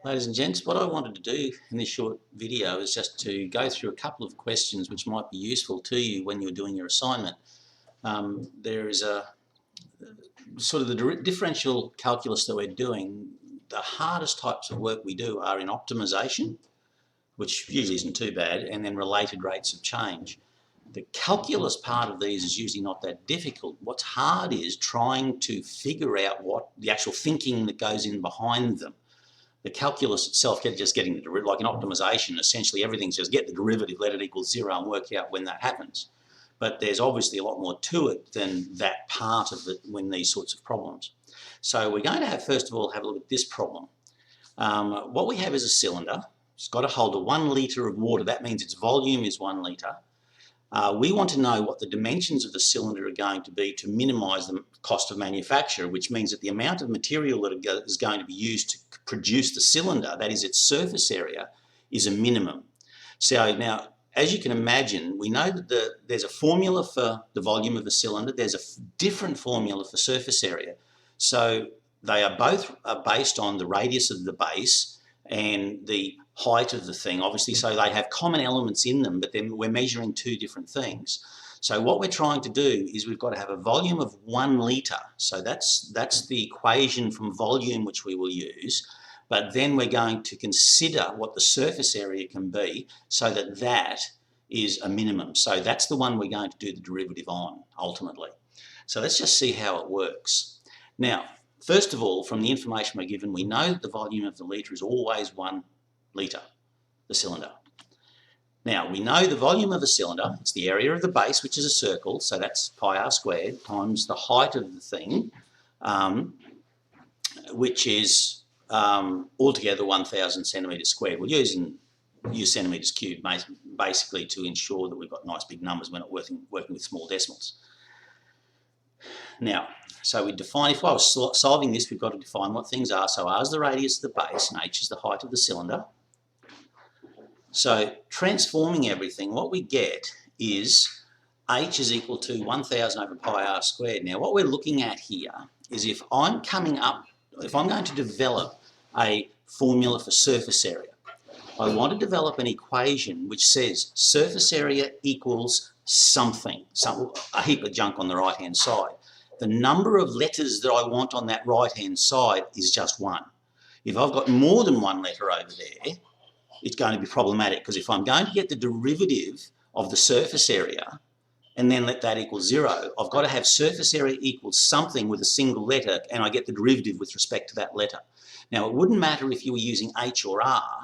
Ladies and gents, what I wanted to do in this short video is just to go through a couple of questions which might be useful to you when you're doing your assignment. There is a sort of the differential calculus that we're doing. The hardest types of work we do are in optimisation, which usually isn't too bad, and then related rates of change. The calculus part of these is usually not that difficult. What's hard is trying to figure out what the actual thinking that goes in behind them. The calculus itself, just getting the derivative, like in optimisation, essentially everything's just get the derivative, let it equal 0 and work out when that happens. But there's obviously a lot more to it than that part of it when these sorts of problems. So we're going to have, first of all, have a look at this problem. What we have is a cylinder. It's got to hold a 1 litre of water. That means its volume is 1 litre. We want to know what the dimensions of the cylinder are going to be to minimise the cost of manufacture, which means that the amount of material that is going to be used to produce the cylinder, that is its surface area, is a minimum. So now, as you can imagine, we know that there's a formula for the volume of the cylinder, there's a different formula for surface area. So they are both based on the radius of the base and the height of the thing, obviously, so they have common elements in them, but then we're measuring two different things. So what we're trying to do is we've got to have a volume of 1 litre. So that's the equation from volume which we will use, but then we're going to consider what the surface area can be so that that is a minimum. So that's the one we're going to do the derivative on, ultimately. So let's just see how it works. Now, first of all, from the information we're given, we know that the volume of the litre is always 1 litre, the cylinder. Now, we know the volume of a cylinder, it's the area of the base, which is a circle, so that's pi r squared, times the height of the thing, which is altogether 1,000 centimetres squared. We'll use centimetres cubed basically to ensure that we've got nice big numbers when we're working with small decimals. Now, so we define, if I was solving this, we've got to define what things are. So r is the radius of the base and h is the height of the cylinder. So transforming everything, what we get is h is equal to 1,000 over pi r squared. Now what we're looking at here is if I'm going to develop a formula for surface area, I want to develop an equation which says surface area equals something, a heap of junk on the right hand side. The number of letters that I want on that right hand side is just 1. If I've got more than 1 letter over there, it's going to be problematic, because if I'm going to get the derivative of the surface area and then let that equal 0, I've got to have surface area equals something with a single letter, and I get the derivative with respect to that letter. Now, it wouldn't matter if you were using h or r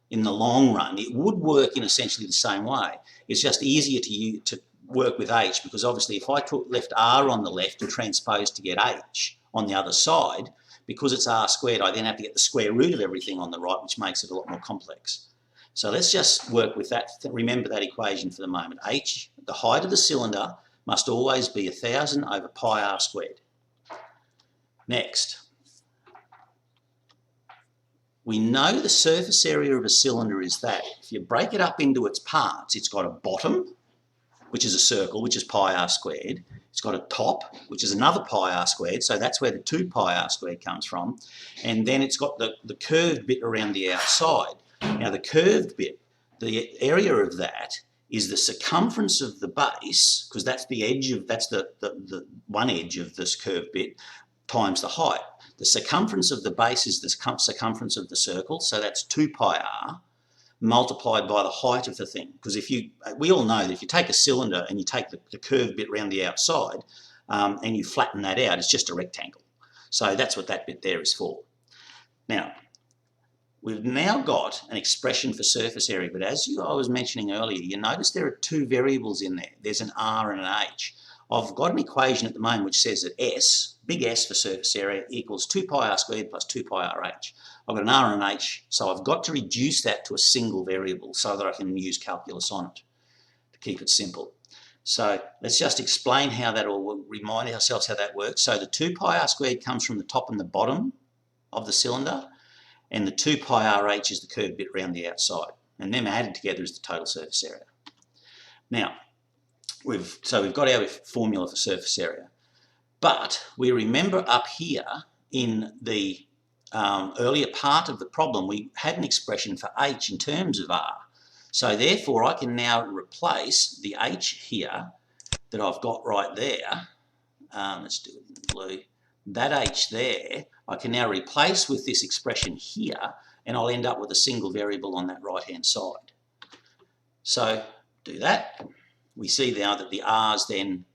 in the long run. It would work in essentially the same way. It's just easier to work with h, because obviously if I left r on the left and transposed to get h on the other side, because it's r squared, I then have to get the square root of everything on the right, which makes it a lot more complex. So let's just work with that. Remember that equation for the moment. H, the height of the cylinder, must always be 1,000 over pi r squared. Next, we know the surface area of a cylinder is that. If you break it up into its parts, it's got a bottom, which is a circle, which is pi r squared. It's got a top, which is another pi r squared, so that's where the 2 pi r squared comes from. And then it's got the curved bit around the outside. Now the curved bit, the area of that is the circumference of the base, because that's the edge of, that's the one edge of this curved bit, times the height. The circumference of the base is the circumference of the circle, so that's 2 pi r, multiplied by the height of the thing. Because we all know that if you take a cylinder and you take the curved bit around the outside and you flatten that out, it's just a rectangle. So that's what that bit there is for. Now, we've now got an expression for surface area, but as I was mentioning earlier, you notice there are 2 variables in there. There's an r and an h. I've got an equation at the moment which says that S, big S for surface area, equals 2 pi r squared plus 2 pi rh. I've got an r and an h, so I've got to reduce that to a single variable so that I can use calculus on it to keep it simple. So let's just explain how that, or remind ourselves how that works. So the 2 pi r squared comes from the top and the bottom of the cylinder, and the 2 pi rh is the curved bit around the outside, and them added together is the total surface area. Now, we've got our formula for surface area, but we remember up here in the earlier part of the problem, we had an expression for h in terms of r. So therefore, I can now replace the h here that I've got right there. Let's do it in blue. That h there, I can now replace with this expression here, and I'll end up with a single variable on that right-hand side. So do that. We see now that the r's then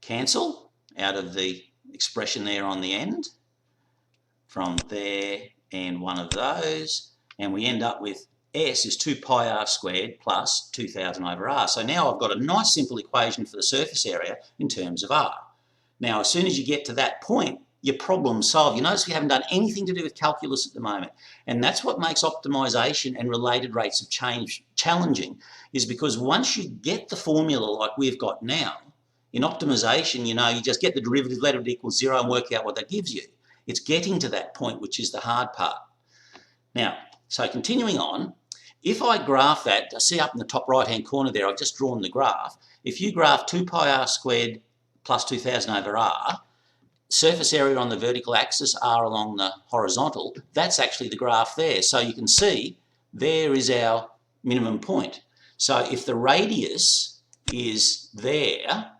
cancel out of the expression there on the end, from there and one of those, and we end up with S is 2 pi r squared plus 2000 over r. So now I've got a nice simple equation for the surface area in terms of r. Now, as soon as you get to that point, your problem's solved. You notice we haven't done anything to do with calculus at the moment, and that's what makes optimisation and related rates of change challenging, is because once you get the formula like we've got now, in optimisation, you know, you just get the derivative, let it equal 0 and work out what that gives you. It's getting to that point which is the hard part. Now, so continuing on, if I graph that, I see up in the top right-hand corner there, I've just drawn the graph. If you graph 2 pi r squared plus 2000 over r, surface area on the vertical axis, r along the horizontal, that's actually the graph there. So you can see there is our minimum point. So if the radius is there,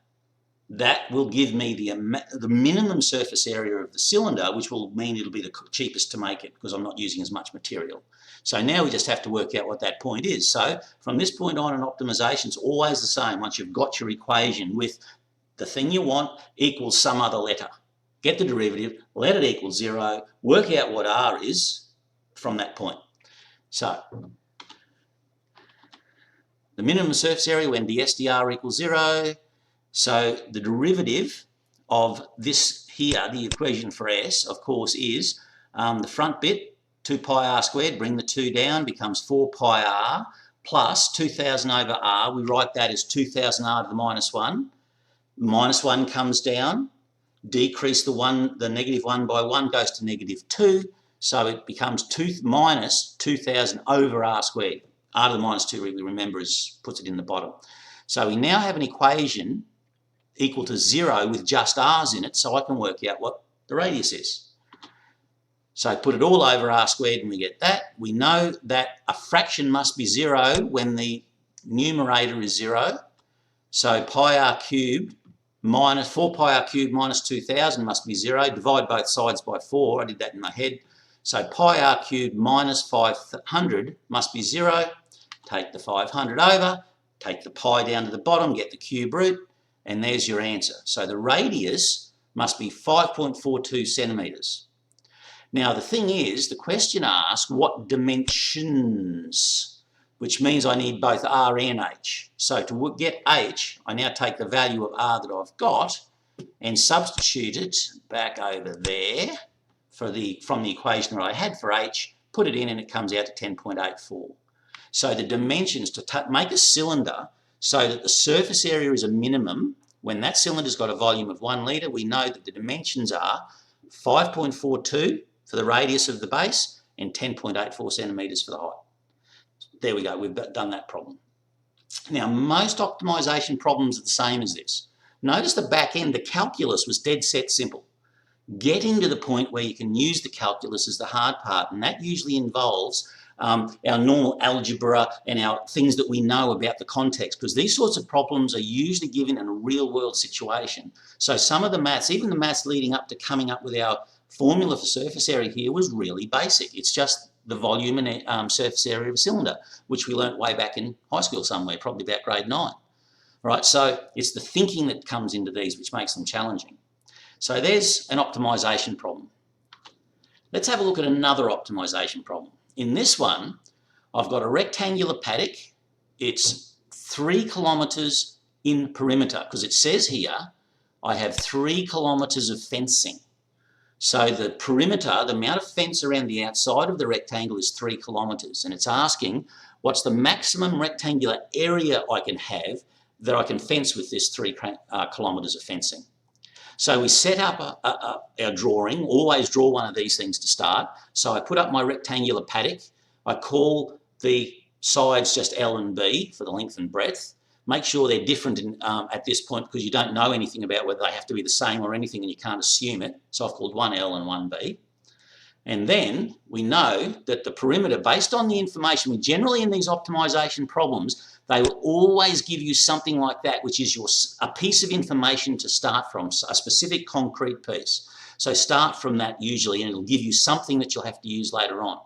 that will give me the minimum surface area of the cylinder, which will mean it'll be the cheapest to make it because I'm not using as much material. So now we just have to work out what that point is. So from this point on in optimisation, it's always the same. Once you've got your equation with the thing you want equals some other letter, get the derivative, let it equal 0, work out what r is from that point. So the minimum surface area when dsdr equals 0. So the derivative of this here, the equation for S, of course, is the front bit, 2 pi r squared, bring the 2 down, becomes 4 pi r plus 2000 over r. We write that as 2000 r to the minus 1. Minus 1 comes down, decrease the negative 1 by 1 goes to negative 2. So it becomes 2 minus 2000 over r squared. R to the minus 2, really remember, puts it in the bottom. So we now have an equation equal to 0 with just r's in it, so I can work out what the radius is. So put it all over r squared and we get that. We know that a fraction must be 0 when the numerator is 0. So pi r cubed minus 4 pi r cubed minus 2000 must be 0. Divide both sides by 4. I did that in my head. So pi r cubed minus 500 must be 0. Take the 500 over, take the pi down to the bottom, get the cube root, and there's your answer. So the radius must be 5.42 centimetres. Now the thing is, the question asks what dimensions, which means I need both r and h. So to get h, I now take the value of r that I've got and substitute it back over there from the equation that I had for h, put it in and it comes out to 10.84. So the dimensions to make a cylinder so that the surface area is a minimum, when that cylinder's got a volume of 1 litre, we know that the dimensions are 5.42 for the radius of the base and 10.84 centimetres for the height. There we go, we've done that problem. Now, most optimisation problems are the same as this. Notice the back end, the calculus was dead set simple. Getting to the point where you can use the calculus is the hard part, and that usually involves our normal algebra and our things that we know about the context, because these sorts of problems are usually given in a real world situation. So some of the maths, even the maths leading up to coming up with our formula for surface area here, was really basic. It's just the volume and surface area of a cylinder, which we learnt way back in high school somewhere, probably about grade 9. Right, so it's the thinking that comes into these which makes them challenging. So there's an optimisation problem. Let's have a look at another optimisation problem. In this one, I've got a rectangular paddock. It's 3 kilometres in perimeter, because it says here I have 3 kilometres of fencing. So the perimeter, the amount of fence around the outside of the rectangle is 3 kilometres, and it's asking what's the maximum rectangular area I can have that I can fence with this 3 kilometres of fencing. So we set up our drawing, always draw one of these things to start. So I put up my rectangular paddock. I call the sides just L and B for the length and breadth. Make sure they're different at this point, because you don't know anything about whether they have to be the same or anything and you can't assume it. So I've called one L and one B. And then we know that the perimeter, based on the information, we generally in these optimization problems, they will always give you something like that, which is a piece of information to start from, a specific concrete piece. So start from that usually, and it'll give you something that you'll have to use later on.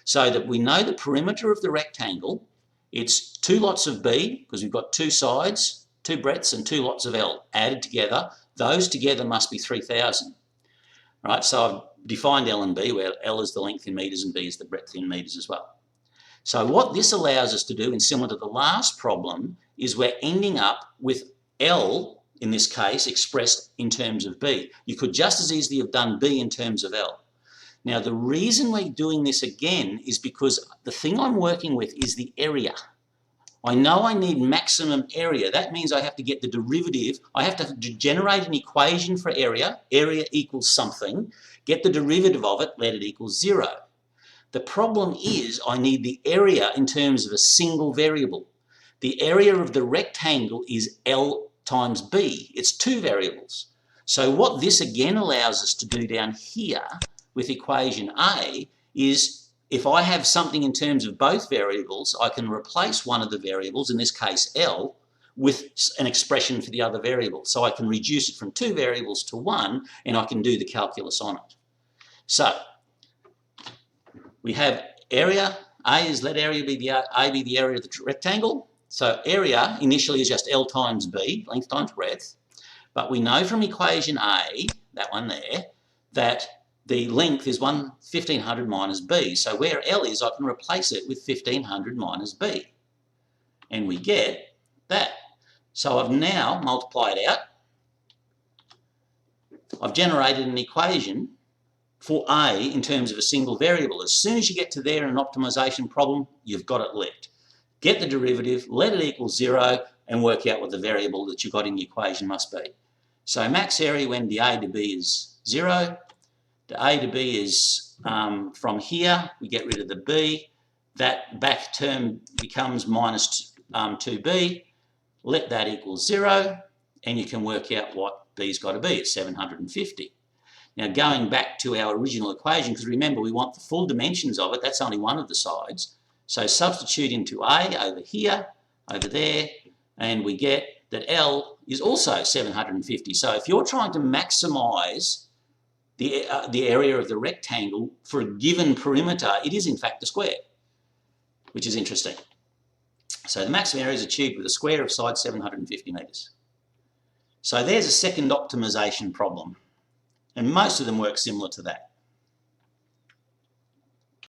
So that we know the perimeter of the rectangle, it's 2 lots of B, because we've got 2 sides, 2 breadths, and 2 lots of L added together. Those together must be 3,000. Right, so I've defined L and B, where L is the length in metres and B is the breadth in metres as well. So what this allows us to do, and similar to the last problem, is we're ending up with L, in this case, expressed in terms of B. You could just as easily have done B in terms of L. Now, the reason we're doing this again is because the thing I'm working with is the area. I know I need maximum area. That means I have to get the derivative. I have to generate an equation for area. Area equals something. Get the derivative of it, let it equal 0. The problem is I need the area in terms of a single variable. The area of the rectangle is L times B. It's 2 variables. So what this again allows us to do down here with equation A is, if I have something in terms of both variables, I can replace one of the variables, in this case L, with an expression for the other variable. So I can reduce it from 2 variables to 1, and I can do the calculus on it. So we have area. A is, let area be A be the area of the rectangle. So area initially is just L times B, length times breadth. But we know from equation A, that one there, that the length is 1,500 minus B. So where L is, I can replace it with 1,500 minus B. And we get that. So I've now multiplied out. I've generated an equation for A in terms of a single variable. As soon as you get to there in an optimization problem, you've got it licked. Get the derivative, let it equal 0, and work out what the variable that you've got in the equation must be. So max area when the A to B is 0. The A to B is from here, we get rid of the B. That back term becomes minus 2B. Let that equal 0, and you can work out what B's got to be. It's 750. Now, going back to our original equation, because remember, we want the full dimensions of it. That's only one of the sides. So substitute into A over here, over there, and we get that L is also 750. So if you're trying to maximise the area of the rectangle for a given perimeter, it is in fact the square, which is interesting. So the maximum area is achieved with a square of side 750 metres. So there's a second optimisation problem, and most of them work similar to that.